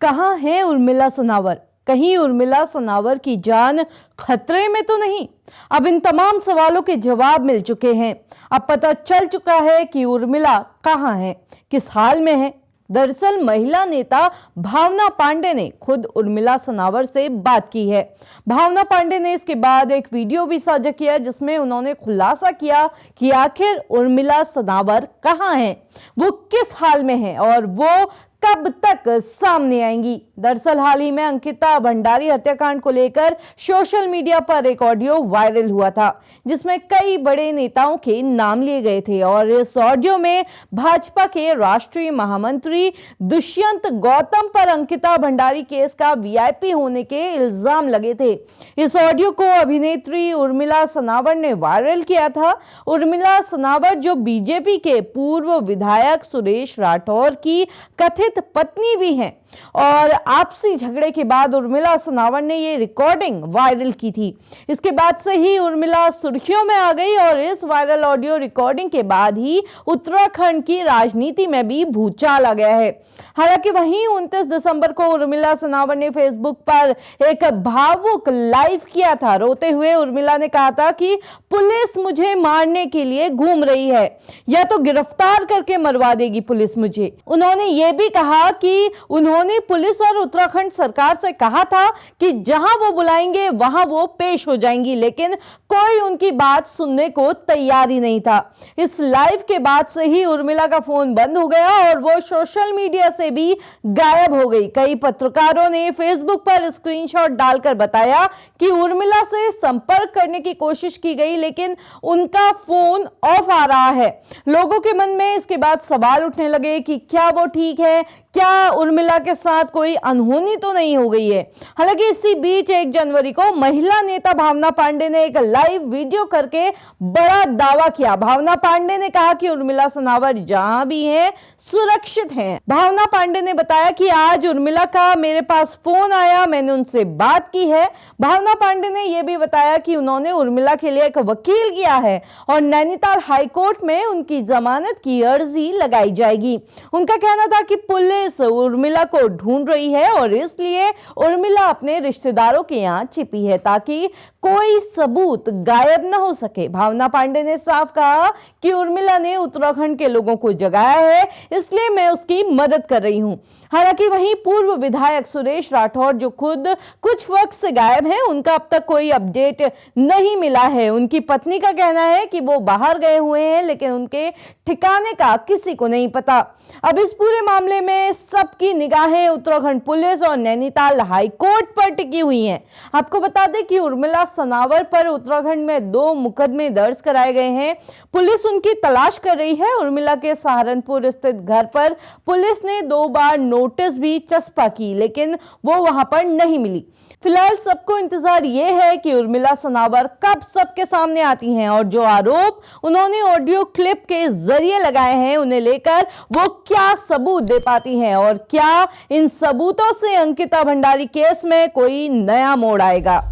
कहाँ है उर्मिला सनावर? कहीं उर्मिला सनावर की जान खतरे में तो नहीं? अब इन तमाम सवालों के जवाब मिल चुके हैं। अब पता चल चुका है कि उर्मिला कहाँ है, किस हाल में है। दरअसल महिला नेता भावना पांडे ने खुद उर्मिला सनावर से बात की है। भावना पांडे ने इसके बाद एक वीडियो भी साझा किया जिसमें उन्होंने खुलासा किया कि आखिर उर्मिला सनावर कहाँ है, वो किस हाल में है और वो कब तक सामने आएंगी। दरअसल हाल ही में अंकिता भंडारी हत्याकांड को लेकर सोशल मीडिया पर एक ऑडियो वायरल हुआ था जिसमें कई बड़े नेताओं के नाम लिए गए थे और इस ऑडियो में भाजपा के राष्ट्रीय महामंत्री दुष्यंत गौतम पर अंकिता भंडारी केस का वीआईपी होने के इल्जाम लगे थे। इस ऑडियो को अभिनेत्री उर्मिला सनावर ने वायरल किया था। उर्मिला सनावर जो बीजेपी के पूर्व विधायक सुरेश राठौर की कथित पत्नी भी हैं और आपसी झगड़े के बाद उर्मिला सनावर ने ये रिकॉर्डिंग वायरल की थी। इसके बाद से ही उर्मिला सुर्खियों में आ गई और इस वायरल ऑडियो रिकॉर्डिंग के बाद ही उत्तराखंड की राजनीति में भी भूचाल आ गया है। हालांकि वहीं 29 दिसंबर को उर्मिला सनावर ने फेसबुक पर एक भावुक लाइव किया था। रोते हुए उर्मिला ने कहा था कि पुलिस मुझे मारने के लिए घूम रही है, या तो गिरफ्तार करके मरवा देगी पुलिस मुझे। उन्होंने ये भी कहा कि उन्होंने पुलिस और उत्तराखंड सरकार से कहा था कि जहां वो बुलाएंगे वहां वो पेश हो जाएंगी, लेकिन कोई उनकी बात सुनने को तैयार ही नहीं था। इस लाइव के बाद से ही उर्मिला का फोन बंद हो गया और वो सोशल मीडिया से भी गायब हो गई। कई पत्रकारों ने फेसबुक पर स्क्रीनशॉट डालकर बताया कि उर्मिला से संपर्क करने की कोशिश की गई लेकिन उनका फोन ऑफ आ रहा है। लोगों के मन में इसके बाद सवाल उठने लगे कि क्या वो ठीक है, क्या उर्मिला के साथ कोई अनहोनी तो नहीं हो गई है। हालांकि इसी बीच 1 जनवरी को महिला नेता भावना पांडे ने एक लाइव वीडियो करके बड़ा दावा किया। भावना पांडे ने कहा कि उर्मिला सनावर जहां भी हैं सुरक्षित हैं। भावना पांडे ने बताया कि आज उर्मिला का मेरे पास फोन आया, मैंने उनसे बात की है। भावना पांडे ने यह भी बताया कि उन्होंने उर्मिला के लिए एक वकील किया है और नैनीताल हाईकोर्ट में उनकी जमानत की अर्जी लगाई जाएगी। उनका कहना था कि पुलिस उर्मिला को ढूंढ रही है और इसलिए उर्मिला अपने रिश्तेदारों के यहाँ छिपी है ताकि कोई सबूत गायब न हो सके। भावना पांडे ने साफ कहा कि उर्मिला ने उत्तराखंड के लोगों को जगाया है, इसलिए मैं उसकी मदद कर रही हूं। हालांकि वहीं पूर्व विधायक सुरेश राठौर जो खुद कुछ वक्त से गायब हैं, उनका अब तक कोई अपडेट नहीं मिला है। उनकी पत्नी का कहना है कि वो बाहर गए हुए हैं लेकिन उनके ठिकाने का किसी को नहीं पता। अब इस पूरे मामले में सबकी निगाहें उत्तराखंड पुलिस और नैनीताल हाईकोर्ट पर टिकी हुई हैं। आपको बता दें कि उर्मिला सनावर पर उत्तराखंड में 2 मुकदमे दर्ज कराए गए हैं। पुलिस उनकी तलाश कर रही है। उर्मिला के सहारनपुर स्थित घर पर पुलिस ने 2 बार नोटिस भी चस्पा की लेकिन वो वहां पर नहीं मिली। फिलहाल सबको इंतजार ये है कि उर्मिला सनावर कब सबके सामने आती हैं और जो आरोप उन्होंने ऑडियो क्लिप के जरिए लगाए हैं उन्हें लेकर वो क्या सबूत दे पाती हैं और क्या इन सबूतों से अंकिता भंडारी केस में कोई नया मोड़ आएगा।